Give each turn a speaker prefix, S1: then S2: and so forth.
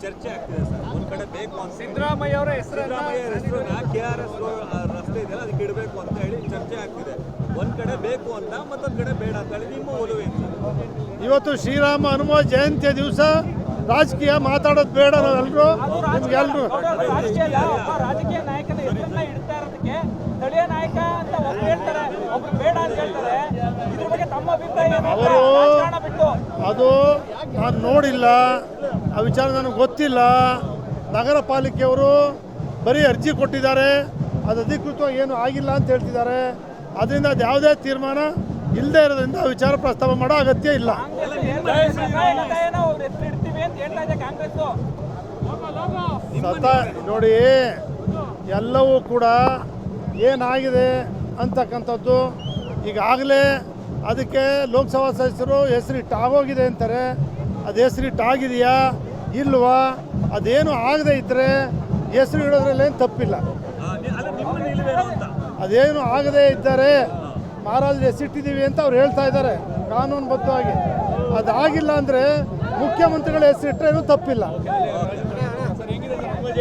S1: ಚರ್ಚೆ ಆಗ್ತಿದೆ ಸರ್. ಒಂದ್ ಕಡೆ ಬೇಕು ಅಂತ
S2: ಸಿದ್ದರಾಮಯ್ಯ ಅವರ
S1: ಹೆಸರನ್ನ KRS ರಸ್ತೆ ಇದೆಯಲ್ಲ ಅದಕ್ಕೆ ಇಡಬೇಕು ಅಂತ ಹೇಳಿ ಚರ್ಚೆ ಆಗ್ತಿದೆ. ಒಂದ್ ಕಡೆ ಬೇಕು ಅಂತ, ಮತ್ತೊಂದ್ ಕಡೆ ಬೇಡ ಅಂತ ಹೇಳಿ ನಿಮ್ಮ ಒಲುವೆ.
S3: ಇವತ್ತು ಶ್ರೀರಾಮ ಹನುಮ ಜಯಂತಿ ದಿವಸ ರಾಜಕೀಯ ಮಾತಾಡೋದು ಬೇಡ. ನಾವೆಲ್ಲರೂ ನಿಮ್ಗೆಲ್ರು
S2: ರಾಜಕೀಯ ನಾಯಕನ ಹೆಸರನ್ನ ಇಡ್ತಾ ಇರೋದಕ್ಕೆ ಸ್ಥಳೀಯ ನಾಯಕ ಅಂತ ಒಬ್ರು ಹೇಳ್ತಾರೆ, ಒಬ್ರು ಬೇಡ ಅಂತ ಹೇಳ್ತಾರೆ. ಇದ್ರ ಬಗ್ಗೆ ತಮ್ಮ ಅಭಿಪ್ರಾಯ ಏನು?
S3: ಅವರು
S2: ರಾಜಕಾರಣ ಬಿಟ್ಟು
S3: ಅದು ನಾನು ನೋಡಿಲ್ಲ, ಆ ವಿಚಾರ ನನಗೆ ಗೊತ್ತಿಲ್ಲ. ನಗರ ಪಾಲಿಕೆಯವರು ಬರೀ ಅರ್ಜಿ ಕೊಟ್ಟಿದ್ದಾರೆ, ಅದು ಅಧಿಕೃತವಾಗಿ ಏನು ಆಗಿಲ್ಲ ಅಂತ ಹೇಳ್ತಿದ್ದಾರೆ. ಅದರಿಂದ ಅದು ಯಾವುದೇ ತೀರ್ಮಾನ ಇಲ್ಲದೆ ಇರೋದ್ರಿಂದ ಆ ವಿಚಾರ ಪ್ರಸ್ತಾಪ ಮಾಡೋ ಅಗತ್ಯ ಇಲ್ಲ. ನೋಡಿ, ಎಲ್ಲವೂ ಕೂಡ ಏನಾಗಿದೆ ಅಂತಕ್ಕಂಥದ್ದು ಈಗಾಗಲೇ ಅದಕ್ಕೆ ಲೋಕಸಭಾ ಸದಸ್ಯರು ಹೆಸರಿಟ್ಟಾಗೋಗಿದೆ ಅಂತಾರೆ. ಅದು ಹೆಸರಿಟ್ಟಾಗಿದೆಯಾ ಇಲ್ವಾ? ಅದೇನು ಆಗದೆ ಇದ್ದರೆ ಹೆಸರು ಇಡೋದ್ರಲ್ಲೇನು ತಪ್ಪಿಲ್ಲ. ಅದೇನು ಆಗದೆ ಇದ್ದರೆ ಮಹಾರಾಜರು ಹೆಸರಿಟ್ಟಿದ್ದೀವಿ ಅಂತ ಅವ್ರು ಹೇಳ್ತಾ ಇದ್ದಾರೆ ಕಾನೂನುಬದ್ಧವಾಗಿ. ಅದಾಗಿಲ್ಲ ಅಂದರೆ ಮುಖ್ಯಮಂತ್ರಿಗಳ ಹೆಸರಿಟ್ಟರೆ ಏನೂ ತಪ್ಪಿಲ್ಲ.